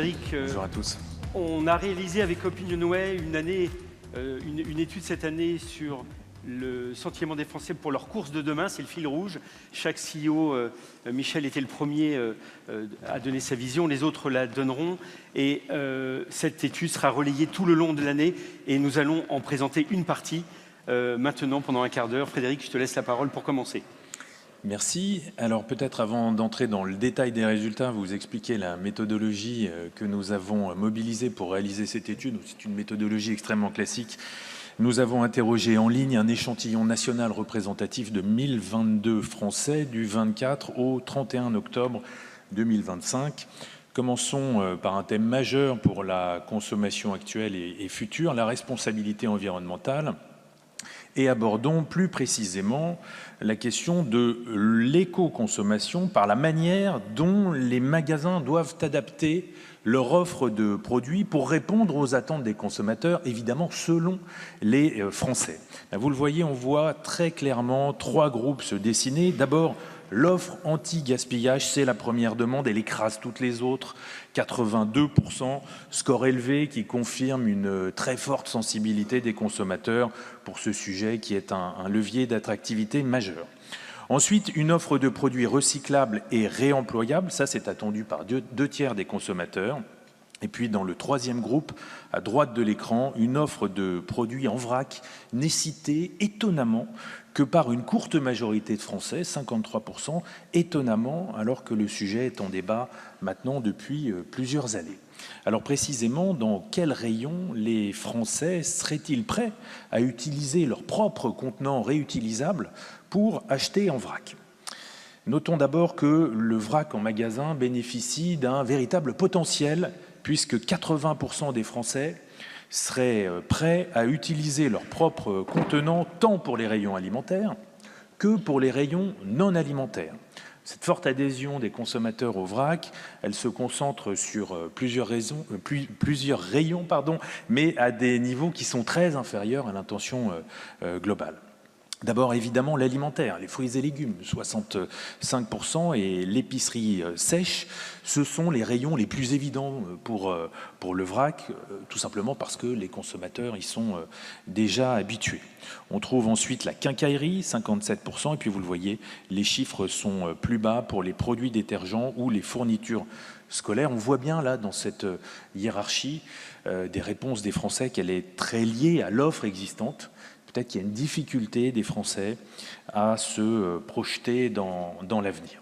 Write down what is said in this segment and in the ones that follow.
Frédéric. Bonjour à tous. On a réalisé avec OpinionWay une étude cette année sur le sentiment des Français pour leur course de demain. C'est le fil rouge. Chaque CEO, Michel était le premier à donner sa vision, les autres la donneront. Et cette étude sera relayée tout le long de l'année et nous allons en présenter une partie maintenant pendant un quart d'heure. Frédéric, je te laisse la parole pour commencer. Merci. Alors peut-être avant d'entrer dans le détail des résultats, vous expliquer la méthodologie que nous avons mobilisée pour réaliser cette étude. C'est une méthodologie extrêmement classique. Nous avons interrogé en ligne un échantillon national représentatif de 1022 Français du 24 au 31 octobre 2025. Commençons par un thème majeur pour la consommation actuelle et future, la responsabilité environnementale. Et abordons plus précisément la question de l'éco-consommation par la manière dont les magasins doivent adapter leur offre de produits pour répondre aux attentes des consommateurs, évidemment selon les Français. Vous le voyez, on voit très clairement trois groupes se dessiner. D'abord, l'offre anti-gaspillage, c'est la première demande, elle écrase toutes les autres, 82%, score élevé qui confirme une très forte sensibilité des consommateurs pour ce sujet qui est un levier d'attractivité majeur. Ensuite, une offre de produits recyclables et réemployables, ça c'est attendu par deux tiers des consommateurs. Et puis dans le troisième groupe, à droite de l'écran, une offre de produits en vrac n'est citée étonnamment que par une courte majorité de Français, 53%, étonnamment, alors que le sujet est en débat maintenant depuis plusieurs années. Alors précisément, dans quel rayon les Français seraient-ils prêts à utiliser leurs propres contenants réutilisables pour acheter en vrac ? Notons d'abord que le vrac en magasin bénéficie d'un véritable potentiel puisque 80% des Français seraient prêts à utiliser leurs propres contenants tant pour les rayons alimentaires que pour les rayons non alimentaires. Cette forte adhésion des consommateurs au vrac, elle se concentre sur plusieurs rayons, mais à des niveaux qui sont très inférieurs à l'intention globale. D'abord, évidemment, l'alimentaire, les fruits et légumes, 65%, et l'épicerie sèche, ce sont les rayons les plus évidents pour le vrac, tout simplement parce que les consommateurs y sont déjà habitués. On trouve ensuite la quincaillerie, 57%, et puis vous le voyez, les chiffres sont plus bas pour les produits détergents ou les fournitures scolaires. On voit bien là, dans cette hiérarchie des réponses des Français, qu'elle est très liée à l'offre existante. Peut-être qu'il y a une difficulté des Français à se projeter dans l'avenir.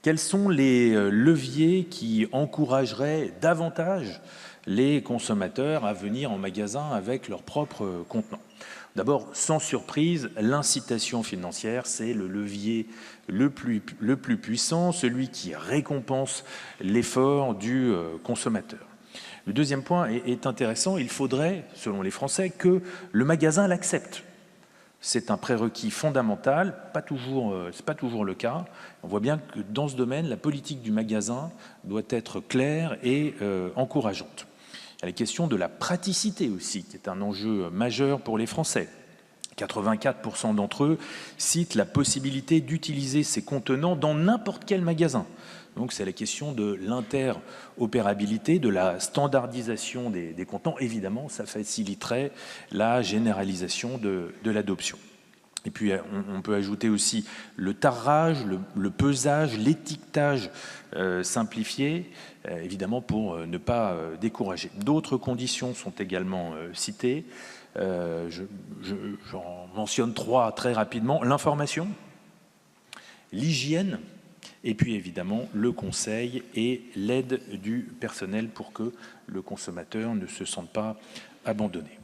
Quels sont les leviers qui encourageraient davantage les consommateurs à venir en magasin avec leurs propres contenants ? D'abord, sans surprise, l'incitation financière, c'est le levier le plus puissant, celui qui récompense l'effort du consommateur. Le deuxième point est intéressant, il faudrait, selon les Français, que le magasin l'accepte. C'est un prérequis fondamental, c'est pas toujours le cas. On voit bien que dans ce domaine, la politique du magasin doit être claire et encourageante. Il y a la question de la praticité aussi, qui est un enjeu majeur pour les Français. 84% d'entre eux citent la possibilité d'utiliser ces contenants dans n'importe quel magasin. Donc c'est la question de l'interopérabilité, de la standardisation des contenants. Évidemment, ça faciliterait la généralisation de l'adoption. Et puis on peut ajouter aussi le tarrage, le pesage, l'étiquetage simplifié, évidemment pour ne pas décourager. D'autres conditions sont également citées. J'en mentionne trois très rapidement. L'information, l'hygiène, et puis évidemment le conseil et l'aide du personnel pour que le consommateur ne se sente pas abandonné.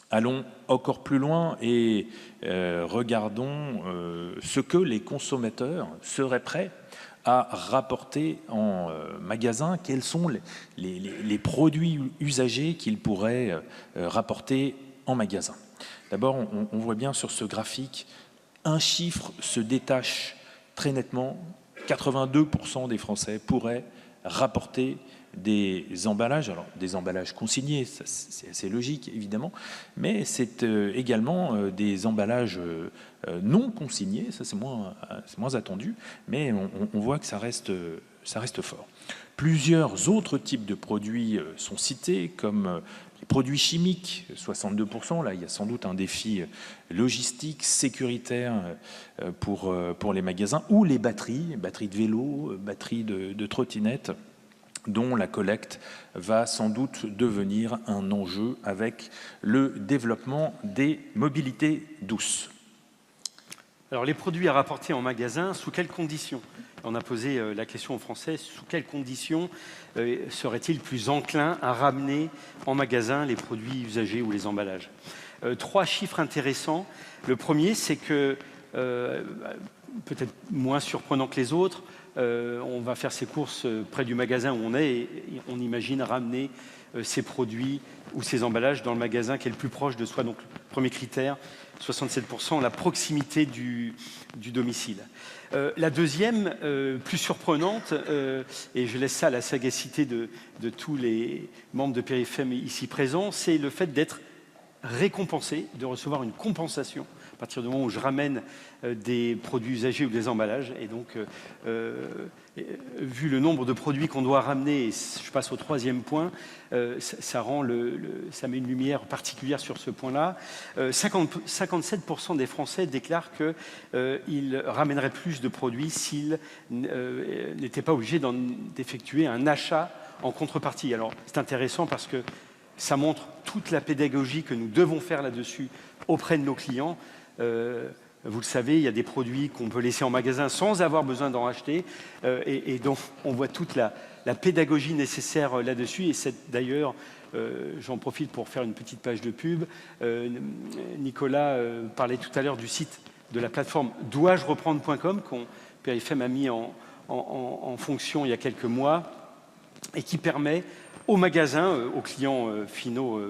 Allons encore plus loin et regardons ce que les consommateurs seraient prêts à rapporter en magasin, quels sont les produits usagés qu'ils pourraient rapporter en magasin. D'abord, on voit bien sur ce graphique, un chiffre se détache très nettement, 82% des Français pourraient rapporter des emballages, alors des emballages consignés, c'est assez logique évidemment, mais c'est également des emballages non consignés, ça c'est moins attendu, mais on voit que ça reste fort. Plusieurs autres types de produits sont cités, comme les produits chimiques, 62%. Là, il y a sans doute un défi logistique, sécuritaire pour les magasins, ou les batteries de vélo, batteries de trottinettes, dont la collecte va sans doute devenir un enjeu avec le développement des mobilités douces. Alors, les produits à rapporter en magasin, sous quelles conditions? On a posé la question aux Français, sous quelles conditions seraient-ils plus enclins à ramener en magasin les produits usagés ou les emballages? 3 chiffres intéressants. Le premier, c'est que, peut-être moins surprenant que les autres, on va faire ses courses près du magasin où on est et on imagine ramener ces produits ou ces emballages dans le magasin qui est le plus proche de soi. Donc, le premier critère, 67%, la proximité du domicile. La deuxième, plus surprenante, et je laisse ça à la sagacité de tous les membres de PRIFM ici présents, c'est le fait d'être récompensé, de recevoir une compensation à partir du moment où je ramène des produits usagés ou des emballages. Et donc, vu le nombre de produits qu'on doit ramener, et je passe au troisième point, ça met une lumière particulière sur ce point-là. 57% des Français déclarent qu'ils ramèneraient plus de produits s'ils n'étaient pas obligés d'effectuer un achat en contrepartie. Alors, c'est intéressant parce que ça montre toute la pédagogie que nous devons faire là-dessus auprès de nos clients. Vous le savez, il y a des produits qu'on peut laisser en magasin sans avoir besoin d'en racheter. Et donc, on voit toute la pédagogie nécessaire là-dessus. Et c'est d'ailleurs, j'en profite pour faire une petite page de pub. Nicolas parlait tout à l'heure du site de la plateforme dois-je-reprendre.com qu'on PRIFM a mis en fonction il y a quelques mois et qui permet aux magasins, aux clients finaux,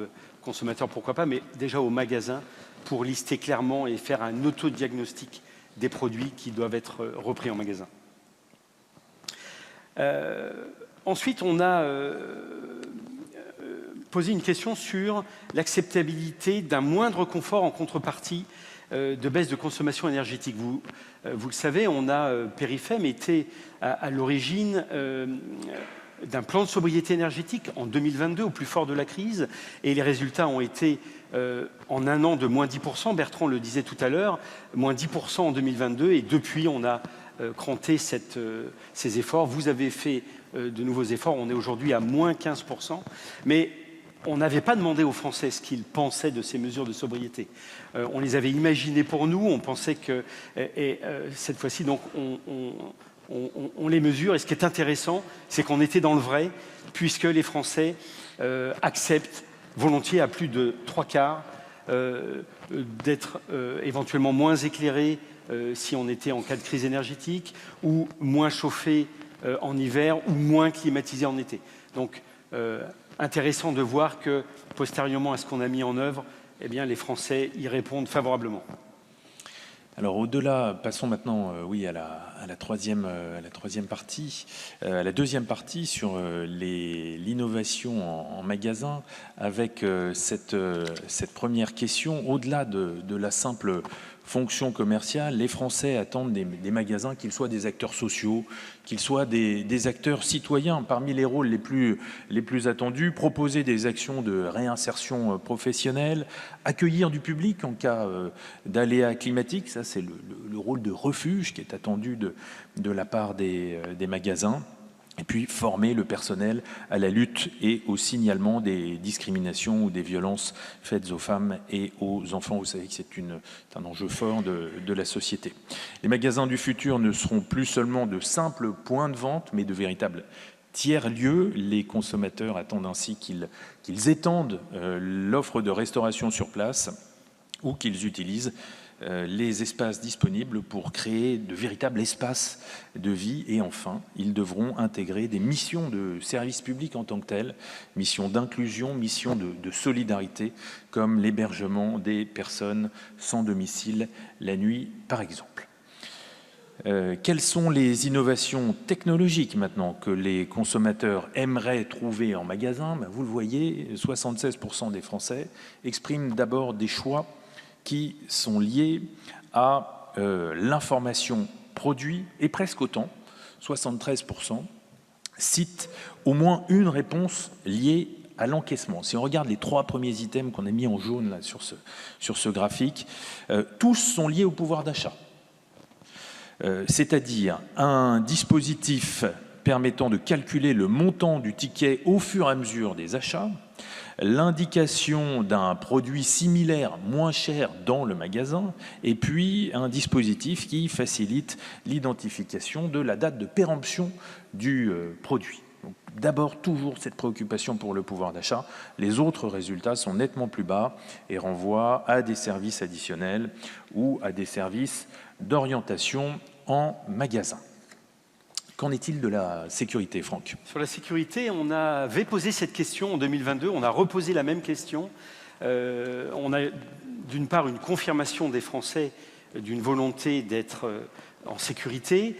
consommateurs pourquoi pas, mais déjà aux magasins, pour lister clairement et faire un autodiagnostic des produits qui doivent être repris en magasin. Ensuite, on a posé une question sur l'acceptabilité d'un moindre confort en contrepartie de baisse de consommation énergétique. Vous le savez, PRIFM était à l'origine d'un plan de sobriété énergétique en 2022, au plus fort de la crise, et les résultats ont été en un an de moins 10%, Bertrand le disait tout à l'heure, moins 10% en 2022, et depuis on a cranté ces efforts. Vous avez fait de nouveaux efforts, on est aujourd'hui à moins 15%, mais on n'avait pas demandé aux Français ce qu'ils pensaient de ces mesures de sobriété. On les avait imaginées pour nous, on pensait que, cette fois-ci, donc on les mesure, et ce qui est intéressant, c'est qu'on était dans le vrai, puisque les Français acceptent volontiers à plus de 3/4 d'être éventuellement moins éclairés si on était en cas de crise énergétique, ou moins chauffés en hiver, ou moins climatisés en été. Donc, intéressant de voir que, postérieurement à ce qu'on a mis en œuvre, eh bien, les Français y répondent favorablement. Alors au-delà, passons maintenant à la troisième partie, à la deuxième partie sur l'innovation en magasin, avec cette première question. Au-delà de la simple fonction commerciale, les Français attendent des magasins qu'ils soient des acteurs sociaux, qu'ils soient des acteurs citoyens. Parmi les rôles les plus attendus, proposer des actions de réinsertion professionnelle, accueillir du public en cas d'aléas climatiques, ça c'est le rôle de refuge qui est attendu de la part des magasins. Et puis former le personnel à la lutte et au signalement des discriminations ou des violences faites aux femmes et aux enfants. Vous savez que c'est un enjeu fort de la société. Les magasins du futur ne seront plus seulement de simples points de vente, mais de véritables tiers-lieux. Les consommateurs attendent ainsi qu'ils étendent l'offre de restauration sur place ou qu'ils utilisent les espaces disponibles pour créer de véritables espaces de vie. Et enfin, ils devront intégrer des missions de service public en tant que telles, missions d'inclusion, missions de solidarité, comme l'hébergement des personnes sans domicile la nuit, par exemple. Quelles sont les innovations technologiques maintenant que les consommateurs aimeraient trouver en magasin? Vous le voyez, 76% des Français expriment d'abord des choix qui sont liés à l'information produit, et presque autant, 73%, cite au moins une réponse liée à l'encaissement. Si on regarde les 3 premiers items qu'on a mis en jaune là, sur ce graphique, tous sont liés au pouvoir d'achat. C'est-à-dire un dispositif permettant de calculer le montant du ticket au fur et à mesure des achats, l'indication d'un produit similaire moins cher dans le magasin, et puis un dispositif qui facilite l'identification de la date de péremption du produit. D'abord, toujours cette préoccupation pour le pouvoir d'achat. Les autres résultats sont nettement plus bas et renvoient à des services additionnels ou à des services d'orientation en magasin. Qu'en est-il de la sécurité, Franck? Sur la sécurité, on avait posé cette question en 2022, on a reposé la même question. On a d'une part une confirmation des Français d'une volonté d'être en sécurité.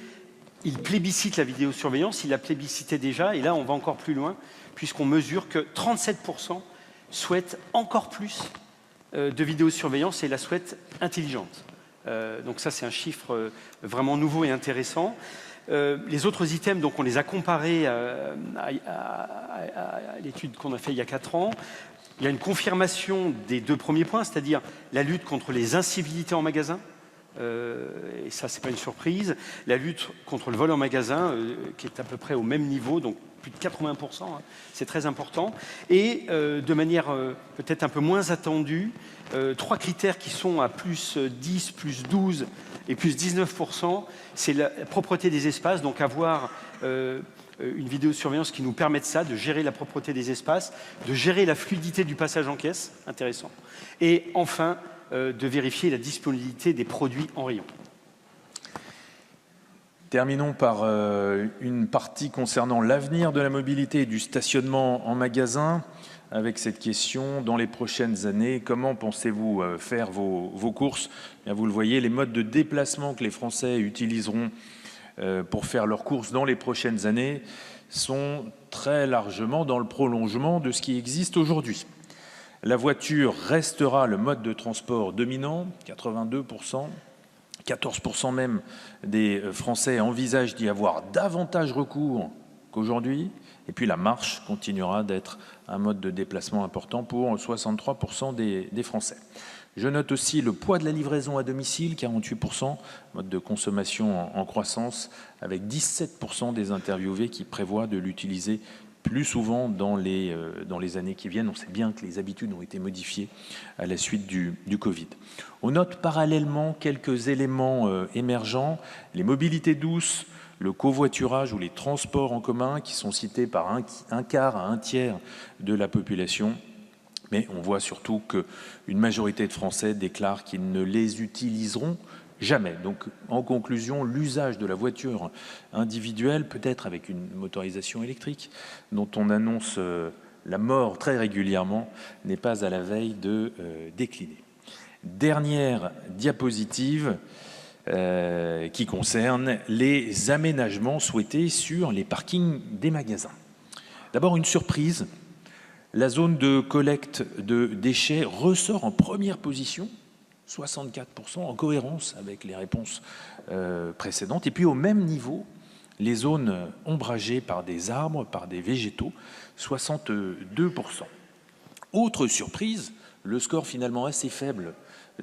Ils plébiscitent la vidéosurveillance, ils la plébiscitaient déjà, et là on va encore plus loin, puisqu'on mesure que 37% souhaitent encore plus de vidéosurveillance et la souhaitent intelligente. Donc ça c'est un chiffre vraiment nouveau et intéressant. Les autres items, donc on les a comparés à l'étude qu'on a fait il y a 4 ans. Il y a une confirmation des 2 premiers points, c'est-à-dire la lutte contre les incivilités en magasin. Et ça, c'est pas une surprise. La lutte contre le vol en magasin, qui est à peu près au même niveau, donc plus de 80%, hein, c'est très important. Et de manière peut-être un peu moins attendue, 3 critères qui sont à plus 10, plus 12 et plus 19%, c'est la propreté des espaces, donc avoir une vidéosurveillance qui nous permette ça, de gérer la propreté des espaces, de gérer la fluidité du passage en caisse, intéressant. Et enfin, de vérifier la disponibilité des produits en rayon. Terminons par une partie concernant l'avenir de la mobilité et du stationnement en magasin, avec cette question, dans les prochaines années, comment pensez-vous faire vos courses? Bien, vous le voyez, les modes de déplacement que les Français utiliseront pour faire leurs courses dans les prochaines années sont très largement dans le prolongement de ce qui existe aujourd'hui. La voiture restera le mode de transport dominant, 82%, 14% même des Français envisagent d'y avoir davantage recours qu'aujourd'hui. Et puis la marche continuera d'être un mode de déplacement important pour 63% des Français. Je note aussi le poids de la livraison à domicile, 48%, mode de consommation en croissance, avec 17% des interviewés qui prévoient de l'utiliser plus souvent dans les années qui viennent. On sait bien que les habitudes ont été modifiées à la suite du Covid. On note parallèlement quelques éléments émergents, les mobilités douces, le covoiturage ou les transports en commun qui sont cités par un quart à un tiers de la population. Mais on voit surtout qu'une majorité de Français déclarent qu'ils ne les utiliseront jamais. Donc, en conclusion, l'usage de la voiture individuelle, peut-être avec une motorisation électrique, dont on annonce la mort très régulièrement, n'est pas à la veille de décliner. Dernière diapositive qui concerne les aménagements souhaités sur les parkings des magasins. D'abord, une surprise. La zone de collecte de déchets ressort en première position, 64%, en cohérence avec les réponses précédentes. Et puis au même niveau, les zones ombragées par des arbres, par des végétaux, 62%. Autre surprise, le score finalement assez faible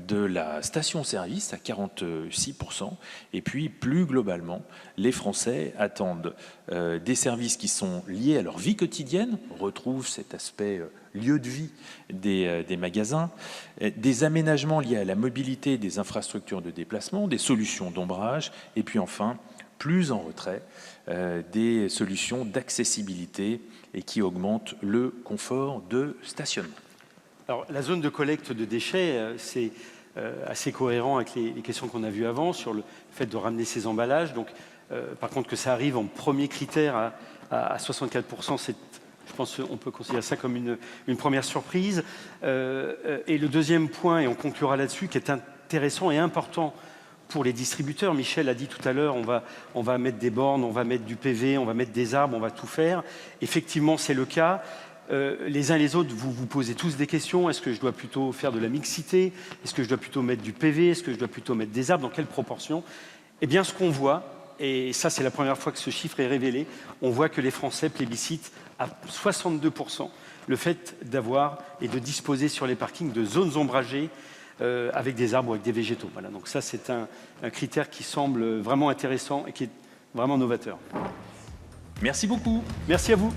de la station-service à 46%. Et puis, plus globalement, les Français attendent des services qui sont liés à leur vie quotidienne. On retrouve cet aspect lieu de vie des magasins, des aménagements liés à la mobilité des infrastructures de déplacement, des solutions d'ombrage, et puis enfin, plus en retrait, des solutions d'accessibilité et qui augmentent le confort de stationnement. Alors, la zone de collecte de déchets, c'est assez cohérent avec les questions qu'on a vues avant sur le fait de ramener ces emballages. Donc, par contre, que ça arrive en premier critère à 64%, je pense qu'on peut considérer ça comme une première surprise. Et le deuxième point, et on conclura là-dessus, qui est intéressant et important pour les distributeurs, Michel a dit tout à l'heure, on va mettre des bornes, on va mettre du PV, on va mettre des arbres, on va tout faire. Effectivement, c'est le cas. Les uns et les autres, vous vous posez tous des questions. Est-ce que je dois plutôt faire de la mixité? Est-ce que je dois plutôt mettre du PV? Est-ce que je dois plutôt mettre des arbres? Dans quelle proportion? Eh bien, ce qu'on voit, Et ça, c'est la première fois que ce chiffre est révélé. On voit que les Français plébiscitent à 62% le fait d'avoir et de disposer sur les parkings de zones ombragées avec des arbres ou avec des végétaux. Voilà, donc ça, c'est un critère qui semble vraiment intéressant et qui est vraiment novateur. Merci beaucoup. Merci à vous.